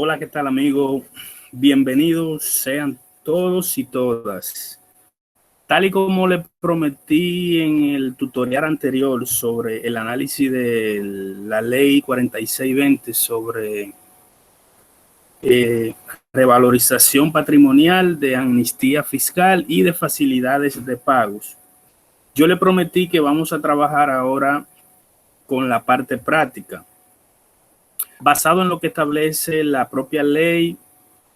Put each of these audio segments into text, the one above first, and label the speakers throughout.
Speaker 1: Hola, ¿qué tal, amigo? Bienvenidos sean todos y todas. Tal y como les prometí en el tutorial anterior sobre el análisis de la ley 4620 sobre revalorización patrimonial, de amnistía fiscal y de facilidades de pagos, yo le prometí que vamos a trabajar ahora con la parte práctica, basado en lo que establece la propia ley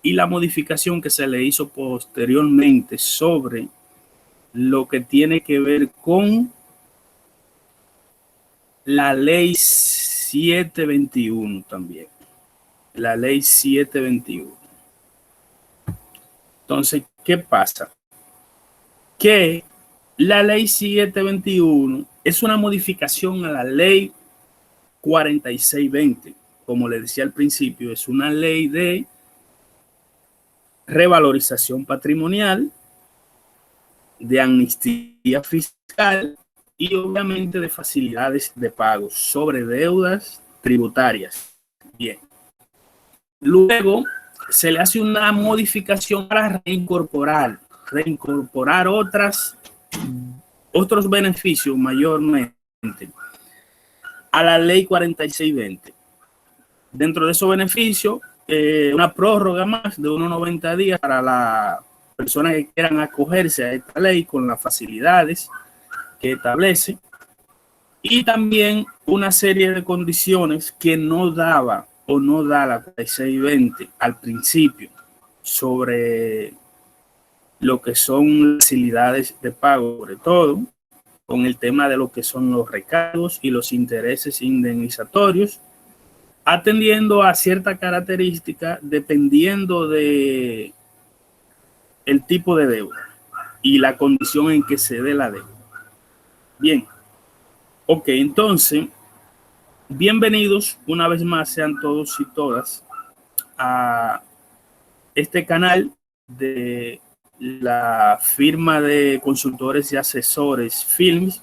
Speaker 1: y la modificación que se le hizo posteriormente sobre lo que tiene que ver con la ley 721 también. La ley 721. Entonces, ¿qué pasa? Que la ley 721 es una modificación a la ley 4620. Como le decía al principio, es una ley de revalorización patrimonial, de amnistía fiscal y obviamente de facilidades de pago sobre deudas tributarias. Bien. Luego se le hace una modificación para reincorporar otros beneficios mayormente a la ley 4620. Dentro de esos beneficios, una prórroga más de unos 90 días para las personas que quieran acogerse a esta ley con las facilidades que establece, y también una serie de condiciones que no daba o no da la 4620 al principio sobre lo que son facilidades de pago, sobre todo con el tema de lo que son los recargos y los intereses indemnizatorios, atendiendo a cierta característica dependiendo de el tipo de deuda y la condición en que se dé la deuda. Bien, ok, entonces, bienvenidos una vez más sean todos y todas a este canal de la firma de consultores y asesores Films.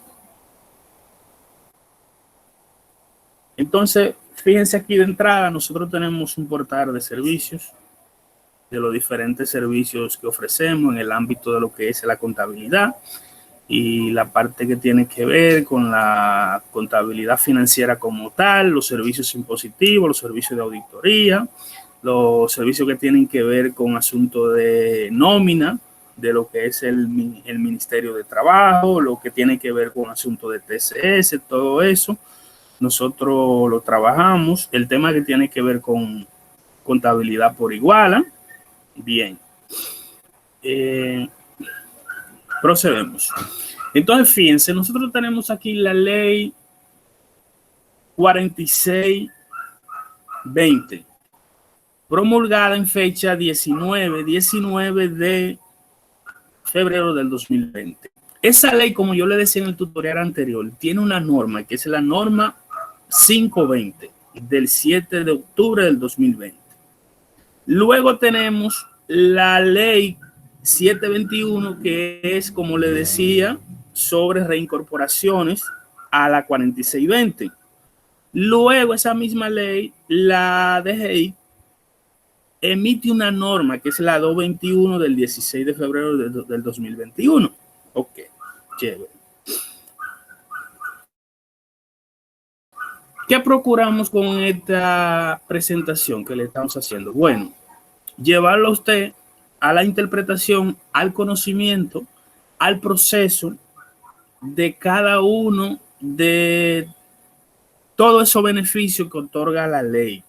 Speaker 1: Entonces, fíjense aquí de entrada, nosotros tenemos un portal de servicios, de los diferentes servicios que ofrecemos en el ámbito de lo que es la contabilidad y la parte que tiene que ver con la contabilidad financiera como tal, los servicios impositivos, los servicios de auditoría, los servicios que tienen que ver con asuntos de nómina, de lo que es el Ministerio de Trabajo, lo que tiene que ver con asuntos de TCS, todo eso. Nosotros lo trabajamos. El tema que tiene que ver con contabilidad por iguala. Bien. Procedemos. Entonces, fíjense, nosotros tenemos aquí la ley 4620, promulgada en fecha 19 de febrero del 2020. Esa ley, como yo le decía en el tutorial anterior, tiene una norma que es la norma 520 del 7 de octubre del 2020. Luego tenemos la ley 721, que es, como le decía, sobre reincorporaciones a la 4620. Luego esa misma ley, la DGI, emite una norma que es la 221 del 16 de febrero del 2021. Ok, chévere. ¿Qué procuramos con esta presentación que le estamos haciendo? Bueno, llevarlo a usted a la interpretación, al conocimiento, al proceso de cada uno de todos esos beneficios que otorga la ley.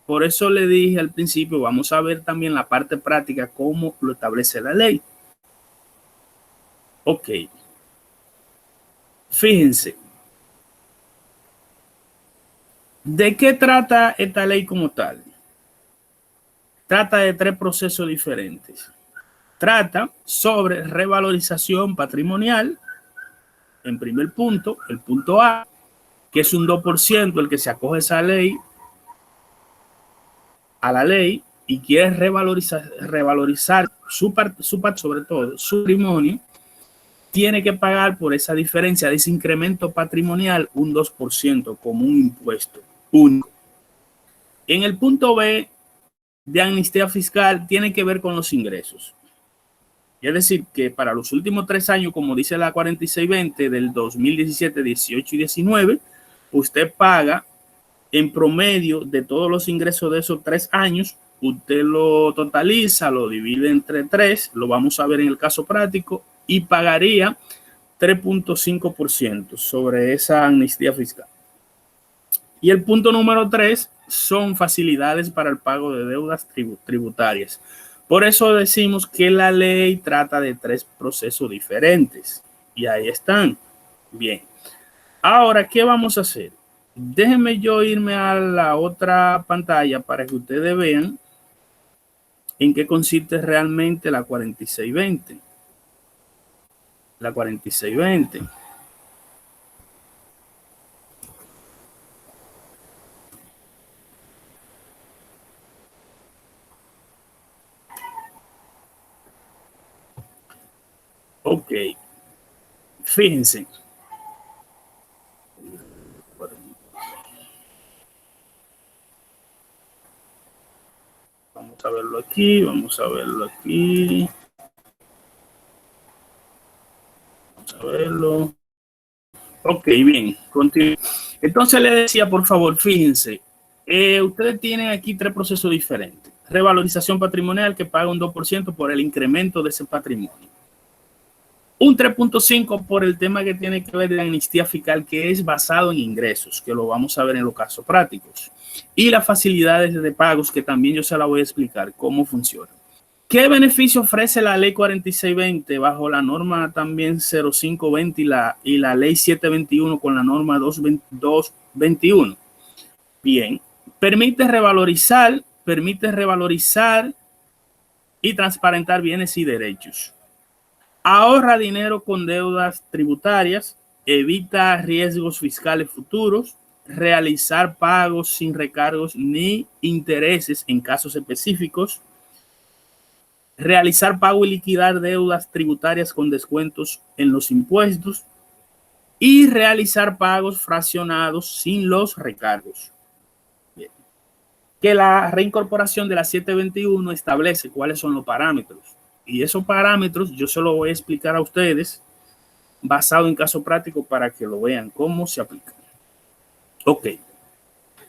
Speaker 1: Por eso le dije al principio, vamos a ver también la parte práctica, cómo lo establece la ley. Ok. Fíjense. ¿De qué trata esta ley como tal? Trata de 3 procesos diferentes. Trata sobre revalorización patrimonial, en primer punto, el punto A, que es un 2% el que se acoge a la ley y quiere revalorizar su parte, sobre todo su patrimonio, tiene que pagar por esa diferencia de ese incremento patrimonial un 2% como un impuesto único. En el punto B, de amnistía fiscal tiene que ver con los ingresos. Es decir, que para los últimos 3 años, como dice la 4620 del 2017, 18 y 19, usted paga en promedio de todos los ingresos de esos 3 años, usted lo totaliza, lo divide entre 3, lo vamos a ver en el caso práctico, y pagaría 3.5% sobre esa amnistía fiscal. Y el punto número 3 son facilidades para el pago de deudas tributarias. Por eso decimos que la ley trata de 3 procesos diferentes. Y ahí están. Bien. Ahora, ¿qué vamos a hacer? Déjenme yo irme a la otra pantalla para que ustedes vean en qué consiste realmente la 4620. La 4620. Ok. Fíjense. Vamos a verlo aquí, vamos a verlo aquí. Vamos a verlo. Ok, bien, continúo. Entonces le decía, por favor, fíjense, ustedes tienen aquí 3 procesos diferentes. Revalorización patrimonial, que paga un 2% por el incremento de ese patrimonio. Un 3.5% por el tema que tiene que ver de la amnistía fiscal, que es basado en ingresos, que lo vamos a ver en los casos prácticos. Y las facilidades de pagos, que también yo se la voy a explicar cómo funciona. ¿Qué beneficio ofrece la ley 4620 bajo la norma también 0520 y la ley 721 con la norma 221? Bien, permite revalorizar y transparentar bienes y derechos. Ahorra dinero con deudas tributarias, evita riesgos fiscales futuros, realizar pagos sin recargos ni intereses en casos específicos, realizar pago y liquidar deudas tributarias con descuentos en los impuestos y realizar pagos fraccionados sin los recargos. Bien. Que la reincorporación de la 721 establece cuáles son los parámetros. Y esos parámetros yo se los voy a explicar a ustedes basado en caso práctico para que lo vean cómo se aplica. Ok.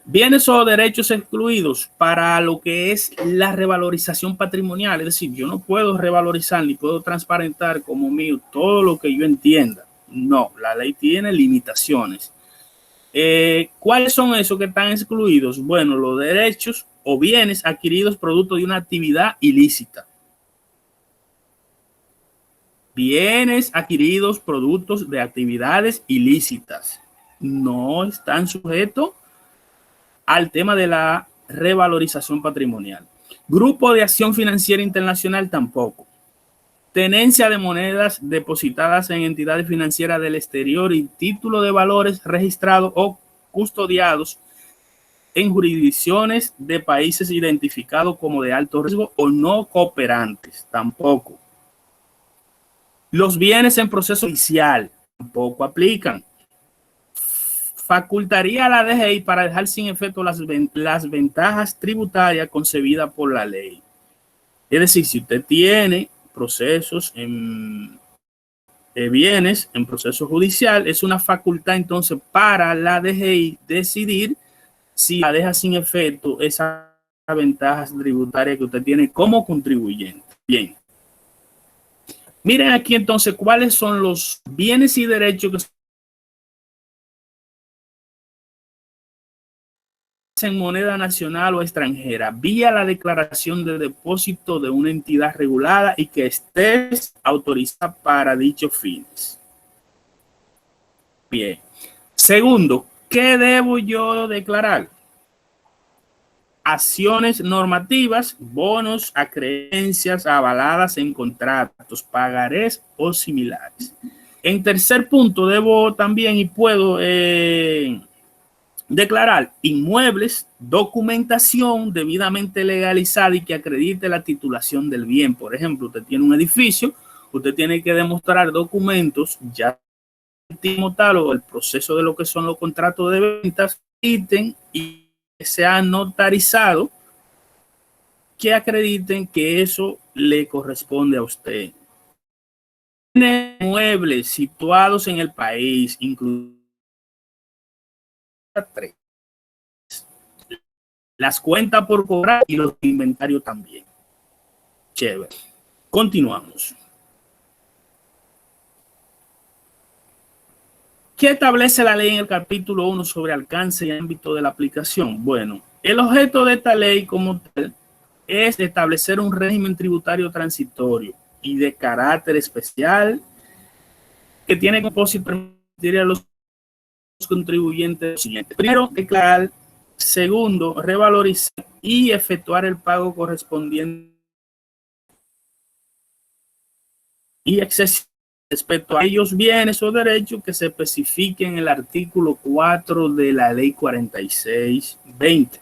Speaker 1: Bienes o derechos excluidos para lo que es la revalorización patrimonial. Es decir, yo no puedo revalorizar ni puedo transparentar como mío todo lo que yo entienda. No, la ley tiene limitaciones. ¿Cuáles son esos que están excluidos? Bueno, los derechos o bienes adquiridos producto de una actividad ilícita. Bienes adquiridos productos de actividades ilícitas no están sujetos al tema de la revalorización patrimonial. Grupo de acción financiera internacional tampoco. Tenencia de monedas depositadas en entidades financieras del exterior y título de valores registrados o custodiados en jurisdicciones de países identificados como de alto riesgo o no cooperantes tampoco. Los bienes en proceso judicial tampoco aplican. Facultaría a la DGI para dejar sin efecto las ventajas tributarias concebidas por la ley. Es decir, si usted tiene procesos en bienes en proceso judicial, es una facultad entonces para la DGI decidir si la deja sin efecto esas ventajas tributarias que usted tiene como contribuyente. Bien. Miren aquí entonces cuáles son los bienes y derechos que en moneda nacional o extranjera vía la declaración de depósito de una entidad regulada y que esté autorizada para dichos fines. Bien. Segundo, ¿qué debo yo declarar? Acciones normativas, bonos, acreencias avaladas en contratos, pagarés o similares. En tercer punto, debo también y puedo declarar inmuebles, documentación debidamente legalizada y que acredite la titulación del bien. Por ejemplo, usted tiene un edificio, usted tiene que demostrar documentos ya tal o el proceso de lo que son los contratos de ventas, ítem y que sea notarizado que acrediten que eso le corresponde a usted. Tiene muebles situados en el país, incluidos las cuentas por cobrar y los inventarios también. Chévere. Continuamos. ¿Qué establece la ley en el capítulo 1 sobre alcance y ámbito de la aplicación? Bueno, el objeto de esta ley como tal es establecer un régimen tributario transitorio y de carácter especial que tiene como propósito permitir a los contribuyentes lo siguiente. Primero, declarar. Segundo, revalorizar y efectuar el pago correspondiente y excesivo respecto a aquellos bienes o derechos que se especifiquen en el artículo 4 de la ley 4620.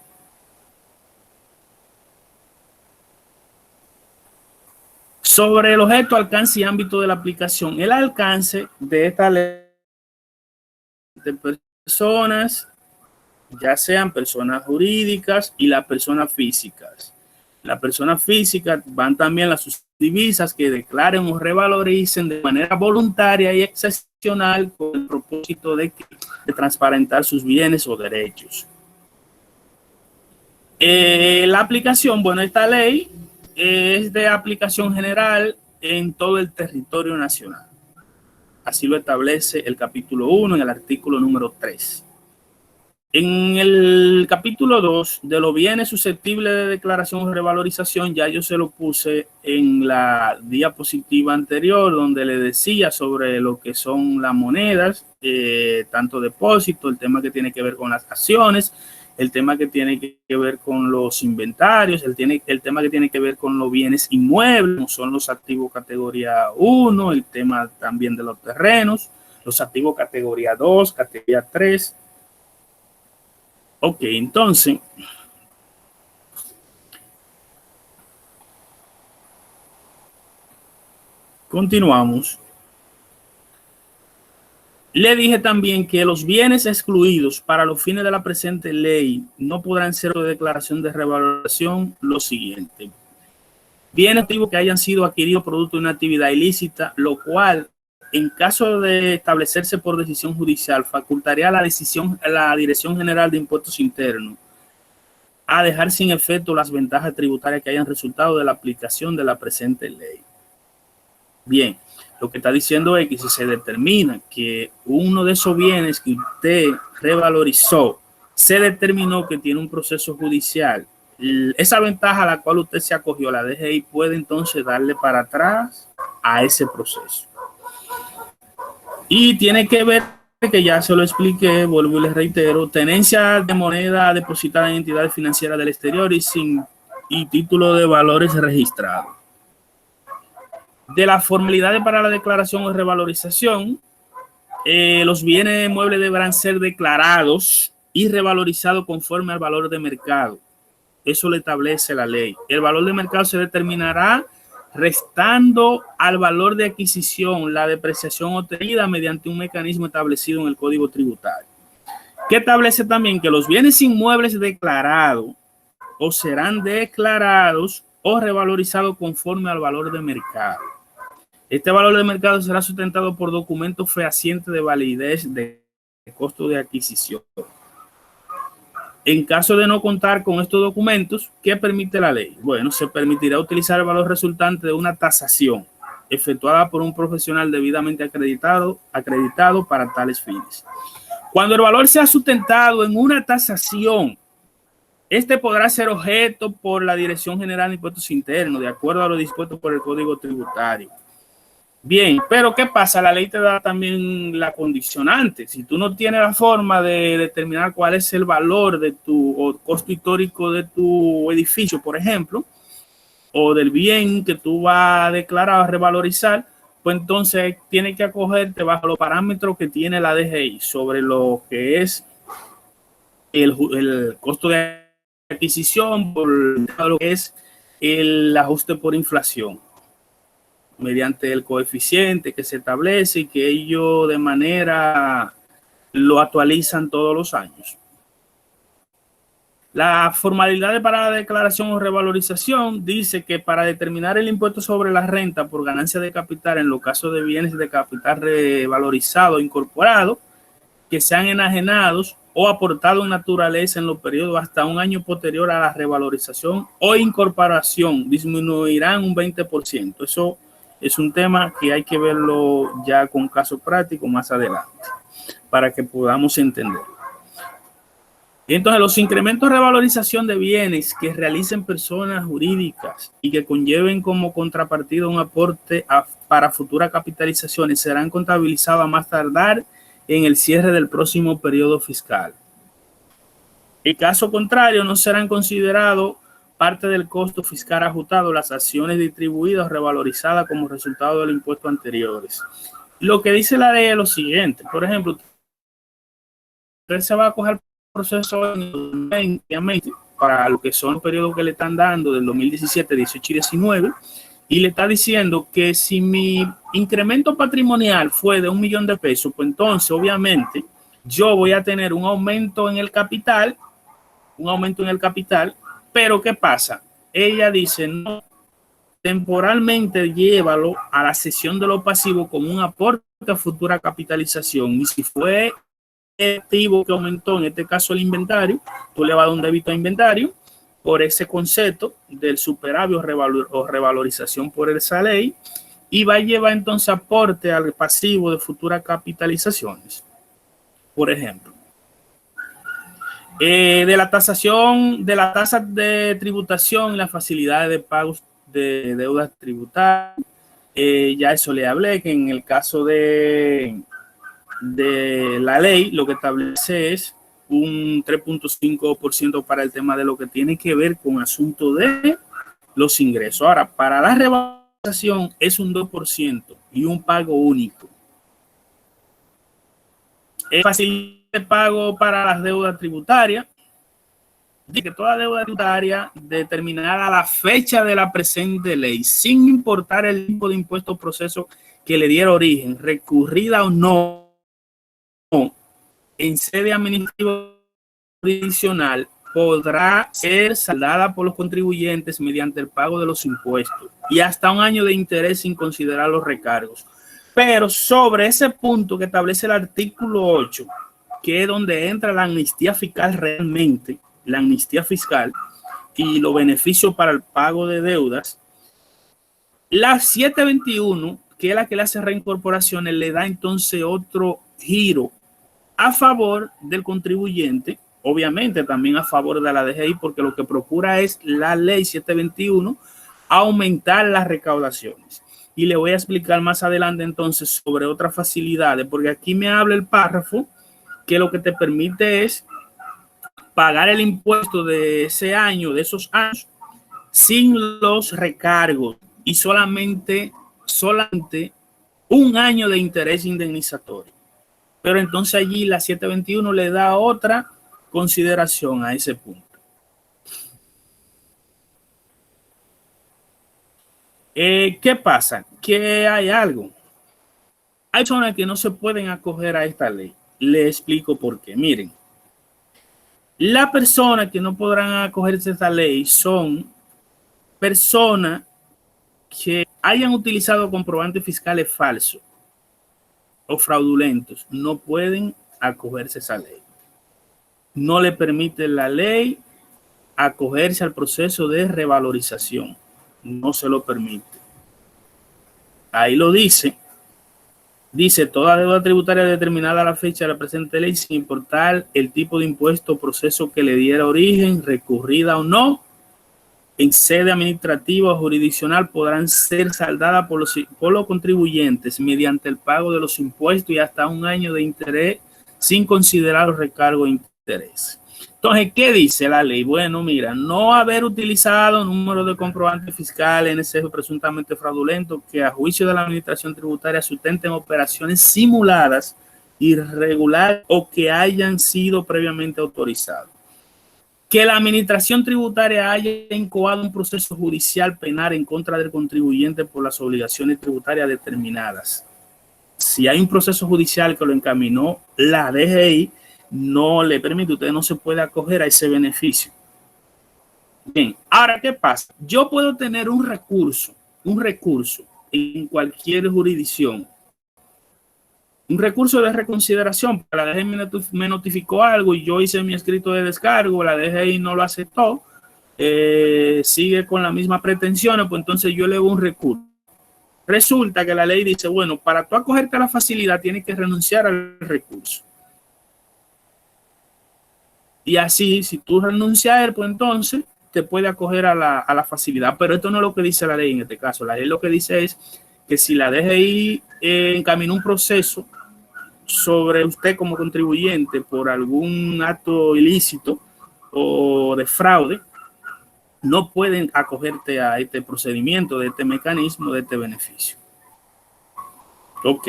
Speaker 1: Sobre el objeto, alcance y ámbito de la aplicación. El alcance de esta ley de personas, ya sean personas jurídicas y las personas físicas. Las personas físicas van también las subdivisas que declaren o revaloricen de manera voluntaria y excepcional con el propósito de transparentar sus bienes o derechos. La aplicación, bueno, esta ley es de aplicación general en todo el territorio nacional. Así lo establece el capítulo 1 en el artículo número 3. En el capítulo 2 de los bienes susceptibles de declaración o revalorización, ya yo se lo puse en la diapositiva anterior, donde le decía sobre lo que son las monedas, tanto depósito, el tema que tiene que ver con las acciones, el tema que tiene que ver con los inventarios, el tema que tiene que ver con los bienes inmuebles, como son los activos categoría 1, el tema también de los terrenos, los activos categoría 2, categoría 3. Ok, entonces, continuamos. Le dije también que los bienes excluidos para los fines de la presente ley no podrán ser de declaración de revalorización lo siguiente. Bienes activos que hayan sido adquiridos producto de una actividad ilícita, lo cual, en caso de establecerse por decisión judicial, facultaría a la Dirección General de Impuestos Internos a dejar sin efecto las ventajas tributarias que hayan resultado de la aplicación de la presente ley. Bien, lo que está diciendo es que si se determina que uno de esos bienes que usted revalorizó se determinó que tiene un proceso judicial, esa ventaja a la cual usted se acogió, la DGI puede entonces darle para atrás a ese proceso. Y tiene que ver, que ya se lo expliqué, vuelvo y les reitero, tenencia de moneda depositada en entidades financieras del exterior y título de valores registrados. De las formalidades para la declaración o revalorización, los bienes muebles deberán ser declarados y revalorizados conforme al valor de mercado. Eso lo establece la ley. El valor de mercado se determinará restando al valor de adquisición la depreciación obtenida mediante un mecanismo establecido en el Código Tributario, que establece también que los bienes inmuebles declarados o serán declarados o revalorizados conforme al valor de mercado. Este valor de mercado será sustentado por documentos fehacientes de validez de costo de adquisición. En caso de no contar con estos documentos, ¿qué permite la ley? Bueno, se permitirá utilizar el valor resultante de una tasación efectuada por un profesional debidamente acreditado para tales fines. Cuando el valor sea sustentado en una tasación, este podrá ser objeto por la Dirección General de Impuestos Internos, de acuerdo a lo dispuesto por el Código Tributario. Bien, pero ¿qué pasa? La ley te da también la condicionante. Si tú no tienes la forma de determinar cuál es el valor de o costo histórico de tu edificio, por ejemplo, o del bien que tú vas a declarar o revalorizar, pues entonces tienes que acogerte bajo los parámetros que tiene la DGI sobre lo que es el costo de adquisición, por lo que es el ajuste por inflación, mediante el coeficiente que se establece y que ellos de manera lo actualizan todos los años. La formalidad para la declaración o revalorización dice que para determinar el impuesto sobre la renta por ganancia de capital en los casos de bienes de capital revalorizado o incorporado que sean enajenados o aportados en naturaleza en los periodos hasta un año posterior a la revalorización o incorporación disminuirán un 20%. Eso es un tema que hay que verlo ya con caso práctico más adelante para que podamos entenderlo. Entonces, los incrementos de revalorización de bienes que realicen personas jurídicas y que conlleven como contrapartida un aporte para futuras capitalizaciones serán contabilizados a más tardar en el cierre del próximo periodo fiscal. En caso contrario, no serán considerados parte del costo fiscal ajustado las acciones distribuidas o revalorizadas como resultado del impuesto anteriores. Lo que dice la ley es lo siguiente. Por ejemplo, usted se va a coger proceso en 2020 para lo que son los periodos que le están dando del 2017, 18 y 19 y le está diciendo que si mi incremento patrimonial fue de $1 millón de pesos, pues entonces obviamente yo voy a tener un aumento en el capital, pero ¿qué pasa? Ella dice, no, temporalmente llévalo a la cesión de los pasivos como un aporte a futura capitalización y si fue activo que aumentó, en este caso el inventario, tú le vas a dar un débito a inventario por ese concepto del superávit o revalorización por esa ley y va a llevar entonces aporte al pasivo de futuras capitalizaciones. Por ejemplo, de la tasación, de la tasa de tributación y las facilidades de pagos de deudas tributarias, ya eso le hablé, que en el caso de la ley lo que establece es un 3.5% para el tema de lo que tiene que ver con asunto de los ingresos. Ahora, para la revalorización es un 2% y un pago único. Es fácil de pago para las deudas tributarias. Dice que toda deuda tributaria determinada a la fecha de la presente ley, sin importar el tipo de impuesto o proceso que le diera origen, recurrida o no, en sede administrativa jurisdiccional podrá ser saldada por los contribuyentes mediante el pago de los impuestos y hasta un año de interés sin considerar los recargos. Pero sobre ese punto que establece el artículo 8, que es donde entra la amnistía fiscal realmente, la amnistía fiscal y los beneficios para el pago de deudas, la 721, que es la que le hace reincorporaciones, le da entonces otro giro a favor del contribuyente, obviamente también a favor de la DGI, porque lo que procura es la ley 721 aumentar las recaudaciones. Y le voy a explicar más adelante entonces sobre otras facilidades, porque aquí me habla el párrafo que lo que te permite es pagar el impuesto de ese año, de esos años, sin los recargos y solamente un año de interés indemnizatorio. Pero entonces allí la 721 le da otra consideración a ese punto. ¿Qué pasa? Que hay algo. Hay personas que no se pueden acoger a esta ley. Le explico por qué. Miren, las personas que no podrán acogerse a esta ley son personas que hayan utilizado comprobantes fiscales falsos o fraudulentos. No pueden acogerse a esa ley. No le permite la ley acogerse al proceso de revalorización. No se lo permite. Ahí lo dice. Dice, toda deuda tributaria determinada a la fecha de la presente ley, sin importar el tipo de impuesto o proceso que le diera origen, recurrida o no, en sede administrativa o jurisdiccional, podrán ser saldadas por los contribuyentes mediante el pago de los impuestos y hasta un año de interés sin considerar los recargos de interés. Entonces, ¿qué dice la ley? Bueno, mira, no haber utilizado número de comprobantes fiscales en ese presuntamente fraudulento que a juicio de la administración tributaria sustenten operaciones simuladas, irregulares o que hayan sido previamente autorizados. Que la administración tributaria haya incoado un proceso judicial penal en contra del contribuyente por las obligaciones tributarias determinadas. Si hay un proceso judicial que lo encaminó la DGI, no le permite, usted no se puede acoger a ese beneficio. Bien, ahora, ¿qué pasa? Yo puedo tener un recurso en cualquier jurisdicción, un recurso de reconsideración. La DGI me notificó algo y yo hice mi escrito de descargo, la DGI no lo aceptó, sigue con las mismas pretensiones, pues entonces yo elevo un recurso. Resulta que la ley dice, bueno, para tú acogerte a la facilidad tienes que renunciar al recurso. Y así, si tú renuncias a él, pues entonces te puede acoger a la facilidad. Pero esto no es lo que dice la ley en este caso. La ley lo que dice es que si la DGI encaminó un proceso sobre usted como contribuyente por algún acto ilícito o de fraude, no pueden acogerte a este procedimiento, de este mecanismo, de este beneficio. Ok.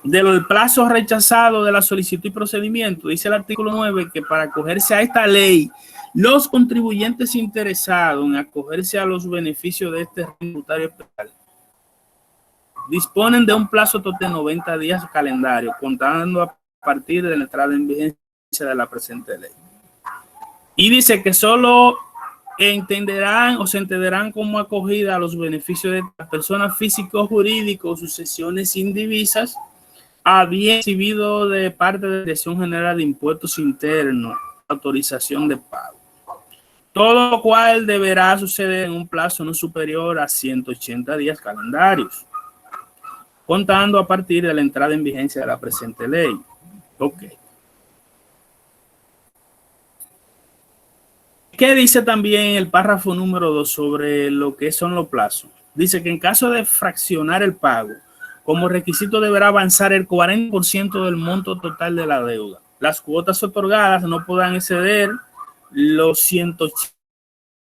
Speaker 1: De lo del plazo rechazado de la solicitud y procedimiento, dice el artículo 9 que para acogerse a esta ley, los contribuyentes interesados en acogerse a los beneficios de este tributario especial disponen de un plazo total de 90 días calendario, contando a partir de la entrada en vigencia de la presente ley. Y dice que solo entenderán o se entenderán como acogida a los beneficios de las personas físicos, jurídicos, sucesiones indivisas, había recibido de parte de la Dirección General de Impuestos Internos autorización de pago. Todo lo cual deberá suceder en un plazo no superior a 180 días calendarios, contando a partir de la entrada en vigencia de la presente ley. Ok. ¿Qué dice también el párrafo número 2 sobre lo que son los plazos? Dice que en caso de fraccionar el pago, como requisito deberá avanzar el 40% del monto total de la deuda. Las cuotas otorgadas no podrán exceder los 180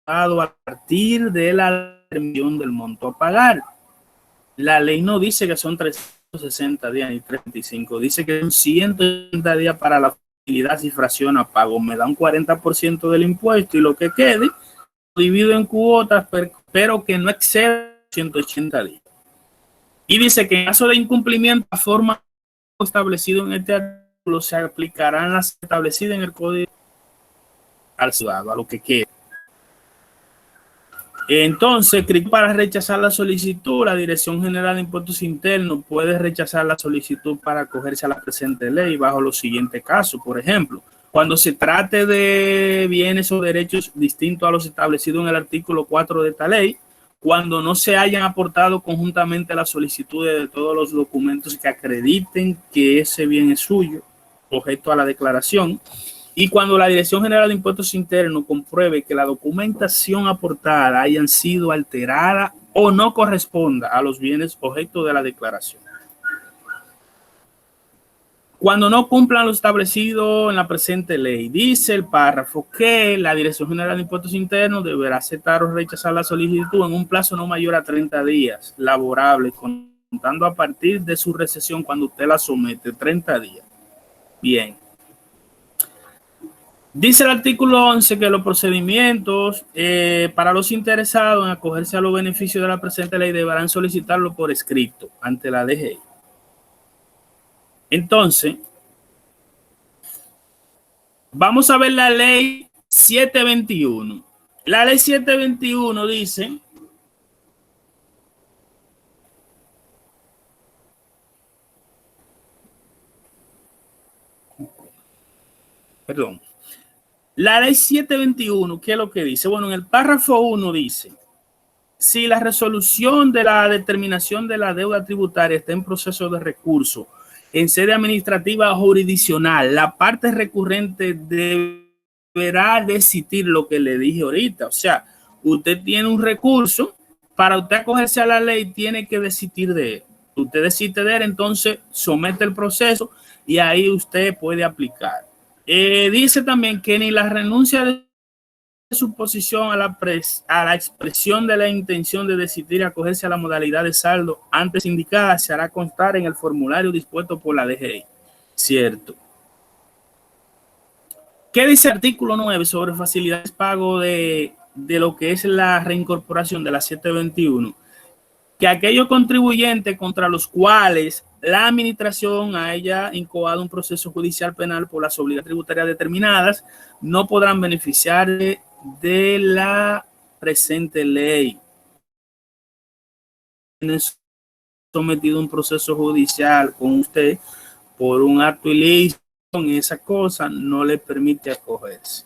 Speaker 1: a partir de la determinación del monto a pagar. La ley no dice que son 360 días ni 35, dice que son 180 días para la facilidad si fracciona pago. Me da un 40% del impuesto y lo que quede divido en cuotas, pero que no excede 180 días. Y dice que en caso de incumplimiento, la forma establecida en este artículo se aplicarán las establecidas en el código al ciudadano, a lo que quede. Entonces, para rechazar la solicitud, la Dirección General de Impuestos Internos puede rechazar la solicitud para acogerse a la presente ley bajo los siguientes casos. Por ejemplo, cuando se trate de bienes o derechos distintos a los establecidos en el artículo 4 de esta ley, cuando no se hayan aportado conjuntamente las solicitudes de todos los documentos que acrediten que ese bien es suyo, objeto a la declaración, y cuando la Dirección General de Impuestos Internos compruebe que la documentación aportada hayan sido alterada o no corresponda a los bienes objeto de la declaración. Cuando no cumplan lo establecido en la presente ley, dice el párrafo que la Dirección General de Impuestos Internos deberá aceptar o rechazar la solicitud en un plazo no mayor a 30 días laborables, contando a partir de su recepción cuando usted la somete, 30 días. Bien. Dice el artículo 11 que los procedimientos para los interesados en acogerse a los beneficios de la presente ley deberán solicitarlo por escrito ante la DGI. Entonces, vamos a ver la ley 721. La ley 721 dice la ley 721, ¿qué es lo que dice? Bueno, en el párrafo 1 dice, si la resolución de la determinación de la deuda tributaria está en proceso de recurso en sede administrativa o jurisdiccional, la parte recurrente deberá decidir lo que le dije ahorita. O sea, usted tiene un recurso, para usted acogerse a la ley tiene que decidir de él. Usted decide de él, entonces somete el proceso y ahí usted puede aplicar. Dice también que ni la renuncia de su posición a la expresión de la intención de decidir acogerse a la modalidad de saldo antes indicada se hará constar en el formulario dispuesto por la DGI. Cierto. ¿Qué dice el artículo 9 sobre facilidades de pago de lo que es la reincorporación de la 721? Que aquellos contribuyentes contra los cuales la administración haya incoado un proceso judicial penal por las obligaciones tributarias determinadas no podrán beneficiar de la presente ley. Tiene sometido a un proceso judicial con usted por un acto ilícito, esa cosa no le permite acogerse.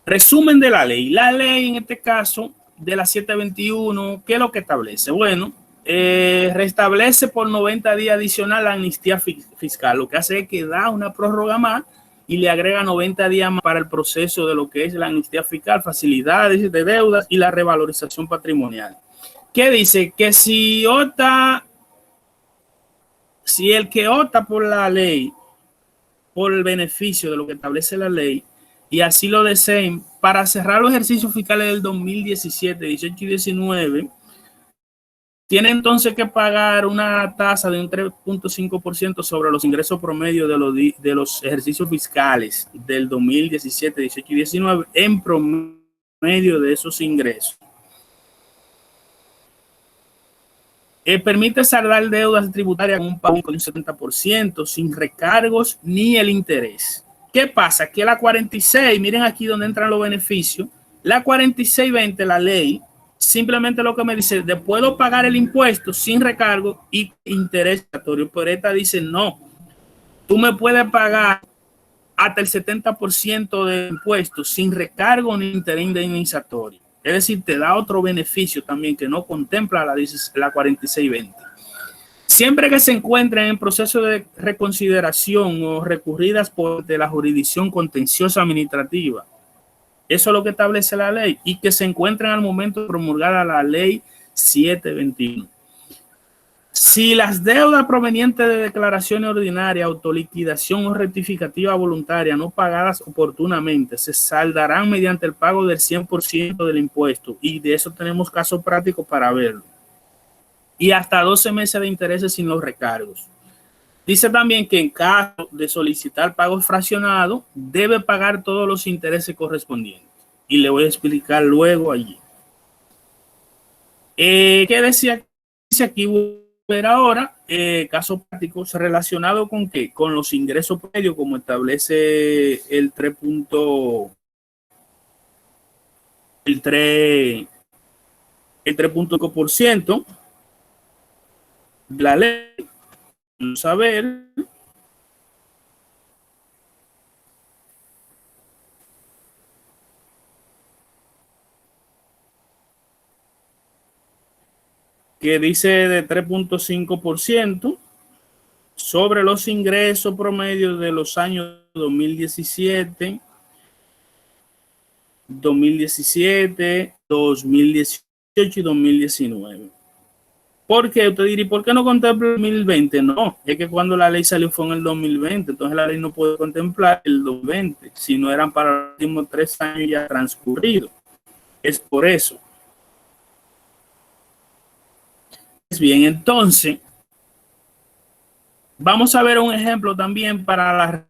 Speaker 1: Resumen de la ley. La ley en este caso de la 721, ¿qué es lo que establece? Bueno, restablece por 90 días adicional la amnistía fiscal. Lo que hace es que da una prórroga más y le agrega 90 días más para el proceso de lo que es la amnistía fiscal, facilidades de deudas y la revalorización patrimonial. ¿Qué dice? Que si el que opta por la ley, por el beneficio de lo que establece la ley, y así lo deseen, para cerrar los ejercicios fiscales del 2017, 18 y 19, tiene entonces que pagar una tasa de un 3.5% sobre los ingresos promedio de los ejercicios fiscales del 2017, 18 y 19 en promedio de esos ingresos. Permite saldar deudas tributarias con un pago de un 70% sin recargos ni el interés. ¿Qué pasa? Que la 46, miren aquí donde entran los beneficios, la 4620, la ley, simplemente lo que me dice, de puedo pagar el impuesto sin recargo y interés. Pero esta dice, no, tú me puedes pagar hasta el 70% de impuestos sin recargo ni interés indemnizatorio. Es decir, te da otro beneficio también que no contempla la 4620. Siempre que se encuentren en proceso de reconsideración o recurridas por la jurisdicción contenciosa administrativa, eso es lo que establece la ley, y que se encuentren al momento de promulgar la ley 721. Si las deudas provenientes de declaraciones ordinarias, autoliquidación o rectificativa voluntaria no pagadas oportunamente, se saldarán mediante el pago del 100% del impuesto, y de eso tenemos casos prácticos para verlo. Y hasta 12 meses de intereses sin los recargos. Dice también que en caso de solicitar pagos fraccionados, debe pagar todos los intereses correspondientes. Y le voy a explicar luego allí. ¿Qué decía? Dice aquí, ver ahora, casos prácticos relacionados con qué? Con los ingresos promedios, como establece el 3.5% de la ley. Vamos a ver. Que dice de 3.5% sobre los ingresos promedios de los años 2017, 2018 y 2019. ¿Por qué? Usted dirá, ¿por qué no contempla el 2020? No, es que cuando la ley salió fue en el 2020, entonces la ley no puede contemplar el 2020, si no eran para los últimos 3 años ya transcurridos. Es por eso. Bien, entonces, vamos a ver un ejemplo también para la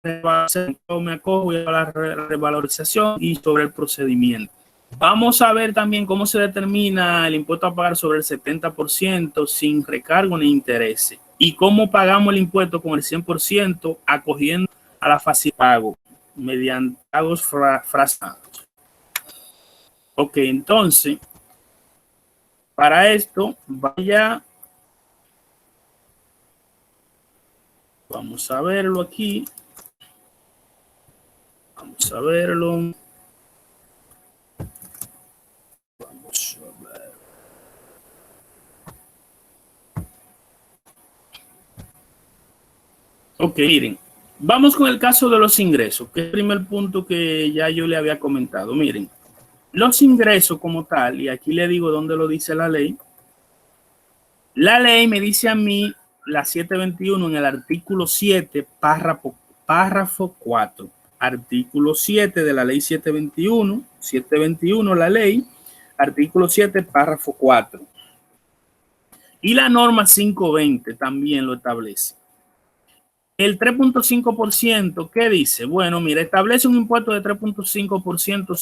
Speaker 1: revalorización. Me acojo a la revalorización y sobre el procedimiento. Vamos a ver también cómo se determina el impuesto a pagar sobre el 70% sin recargo ni interés. Y cómo pagamos el impuesto con el 100% acogiendo a la facilidad de pago mediante pagos fraccionados. Ok, entonces, para esto, vamos a verlo aquí. Vamos a verlo. Vamos a ver. Ok, miren. Vamos con el caso de los ingresos, que es el primer punto que ya yo le había comentado. Miren, los ingresos como tal, y aquí le digo dónde lo dice la ley. La ley me dice a mí, la 721, en el artículo 7, párrafo 4. Artículo 7 de la ley 721, la ley, artículo 7, párrafo 4. Y la norma 520 también lo establece. El 3.5%, ¿qué dice? Bueno, mira, establece un impuesto de 3.5%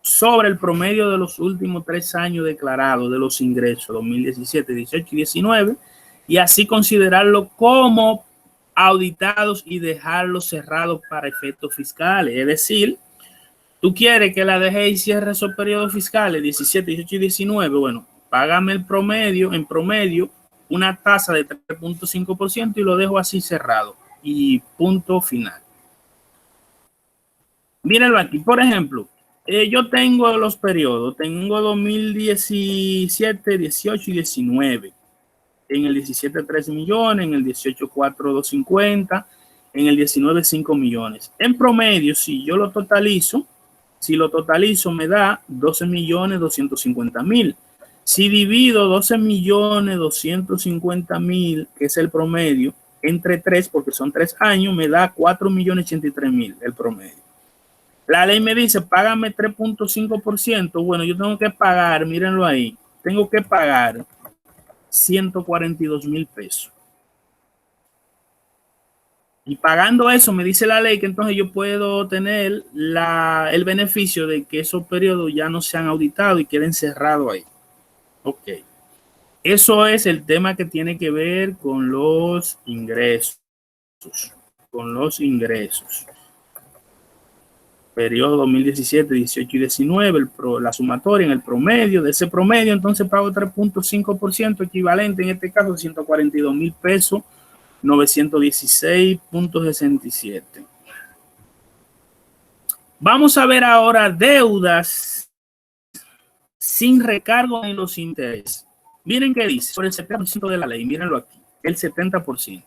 Speaker 1: sobre el promedio de los últimos 3 años declarados de los ingresos, 2017, 18 y 19, y así considerarlo como auditados y dejarlos cerrados para efectos fiscales. Es decir, Tú quieres que la DGI cierre esos periodos fiscales 17, 18 y 19. Bueno, págame el promedio, en promedio, una tasa de 3.5% y lo dejo así cerrado. Y punto final. Mírenlo aquí. Por ejemplo, yo tengo los periodos. Tengo 2017, 18 y 19. En el 17, 3 millones. En el 18, 4, 250. En el 19, 5 millones. En promedio, si yo lo totalizo, me da 12.250.000. Si divido 12.250.000, que es el promedio, entre 3, porque son 3 años, me da 4.083.000 el promedio. La ley me dice, págame 3.5%. Bueno, yo tengo que pagar, mírenlo ahí, tengo que pagar 142.000 pesos. Y pagando eso, me dice la ley que entonces yo puedo tener el beneficio de que esos periodos ya no sean auditados y queden cerrados ahí. Ok. Eso es el tema que tiene que ver con los ingresos. Con los ingresos. Periodo 2017, 18 y 19, la sumatoria en el promedio. De ese promedio, entonces pago 3.5%, equivalente en este caso a 142.000 pesos. 916.67. Vamos a ver ahora deudas sin recargo en los intereses. Miren qué dice, por el 70% de la ley, mírenlo aquí, el 70%.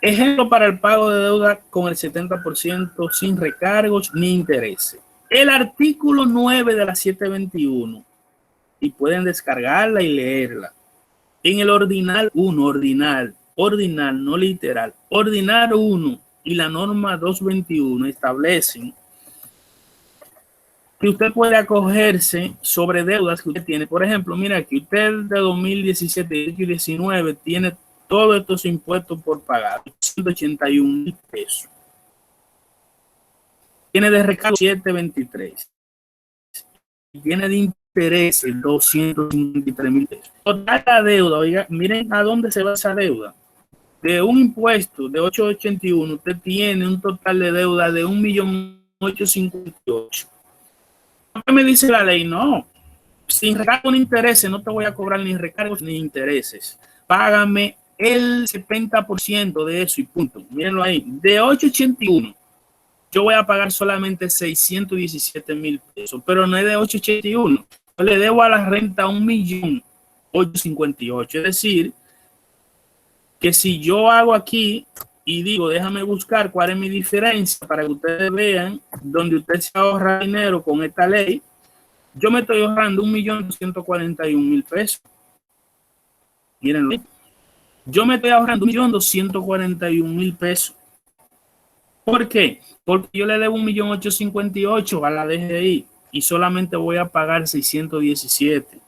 Speaker 1: Ejemplo para el pago de deuda con el 70% sin recargos ni intereses. El artículo 9 de la 721, y pueden descargarla y leerla. En el ordinal 1, ordinal, no literal, ordinal 1 y la norma 221 establecen que usted puede acogerse sobre deudas que usted tiene. Por ejemplo, mira que usted de 2017 y 2019 tiene todos estos impuestos por pagar, 181.000 pesos. Tiene de recargo 723. Tiene de interés 253.000 pesos. Total la deuda, oiga, miren a dónde se va esa deuda. De un impuesto de 881, usted tiene un total de deuda de 1.858.000. ¿Qué me dice la ley? No, sin recargo ni intereses, no te voy a cobrar ni recargos ni intereses. Págame el 70% de eso y punto. Mírenlo ahí. De 881, yo voy a pagar solamente 617.000 pesos, pero no es de 881. Yo le debo a la renta 1.858.000. Es decir, que si yo hago aquí y digo, déjame buscar cuál es mi diferencia para que ustedes vean donde usted se ahorra dinero con esta ley, yo me estoy ahorrando 1.241.000 pesos. Mírenlo. Yo me estoy ahorrando 1.241.000 pesos. ¿Por qué? Porque yo le debo 1.858.000 a la DGI y solamente voy a pagar 617.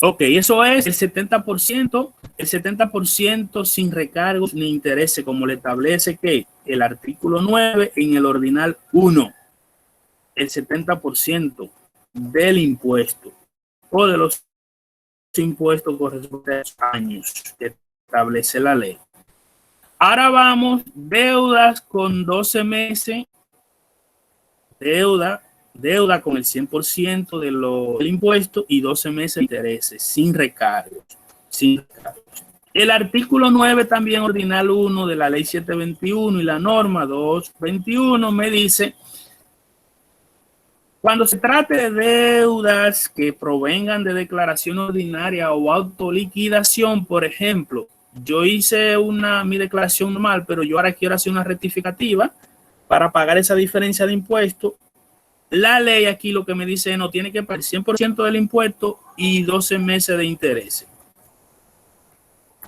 Speaker 1: Ok, eso es el 70% sin recargos ni intereses, como le establece que el artículo 9 en el ordinal 1, el 70% del impuesto o de los impuestos correspondientes a años que establece la ley. Ahora vamos, deudas con 12 meses, deuda con el 100% del impuesto y 12 meses de intereses, sin recargos. El artículo 9 también ordinal 1 de la ley 721 y la norma 221 me dice, cuando se trate de deudas que provengan de declaración ordinaria o autoliquidación, por ejemplo, yo hice mi declaración normal, pero yo ahora quiero hacer una rectificativa para pagar esa diferencia de impuesto. La ley aquí lo que me dice no tiene que pagar 100% del impuesto y 12 meses de interés.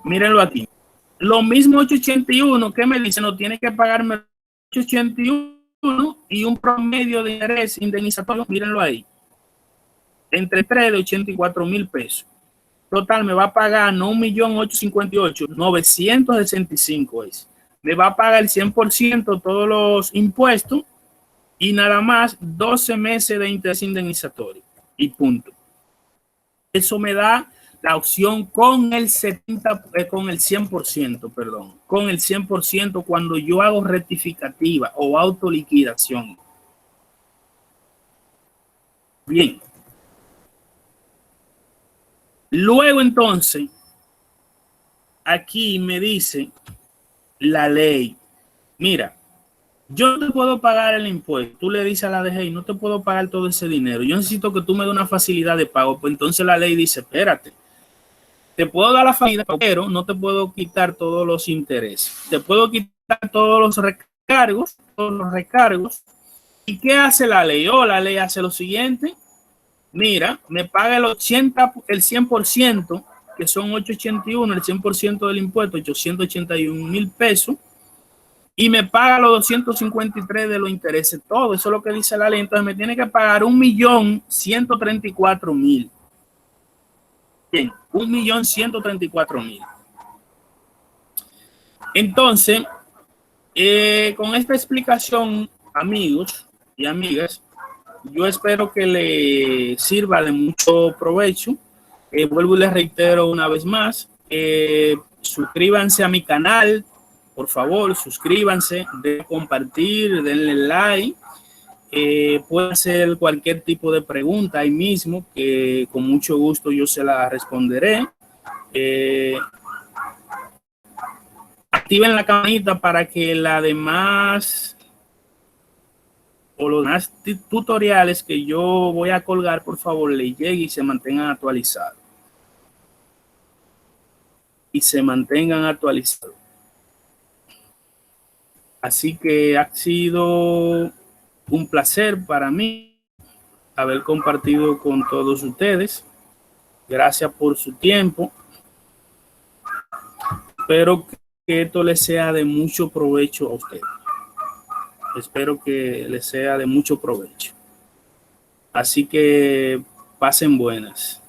Speaker 1: Mírenlo aquí. Lo mismo 881 que me dice no tiene que pagarme 881 y un promedio de interés indemnizatorio. Mírenlo ahí. Entre 3 de 84.000 pesos. Total me va a pagar no 1.858.000, 965 es. Me va a pagar el 100% todos los impuestos y nada más 12 meses de interés indemnizatorio y punto. Eso me da la opción con el 70, con el 100%, perdón, con el 100% cuando yo hago rectificativa o autoliquidación. Bien. Luego entonces, aquí me dice la ley, mira, yo no te puedo pagar el impuesto. Tú le dices a la DGI, no te puedo pagar todo ese dinero. Yo necesito que tú me des una facilidad de pago. Pues entonces la ley dice, espérate, te puedo dar la facilidad, pero no te puedo quitar todos los intereses. Te puedo quitar todos los recargos. ¿Y qué hace la ley? La ley hace lo siguiente. Mira, me paga el 100%, que son 881, el 100% del impuesto, 881,000 pesos. Y me paga los 253 de los intereses, todo eso es lo que dice la ley. Entonces me tiene que pagar 1,134,000. Bien, 1,134,000. Entonces, con esta explicación, amigos y amigas, yo espero que le sirva de mucho provecho. Vuelvo y les reitero una vez más, suscríbanse a mi canal. Por favor, suscríbanse, denle compartir, denle like. Puede hacer cualquier tipo de pregunta ahí mismo, que con mucho gusto yo se la responderé. Activen la campanita para que los demás tutoriales que yo voy a colgar, por favor, les llegue y se mantengan actualizados. Así que ha sido un placer para mí haber compartido con todos ustedes. Gracias por su tiempo. Espero que esto les sea de mucho provecho a ustedes. Espero que les sea de mucho provecho. Así que pasen buenas.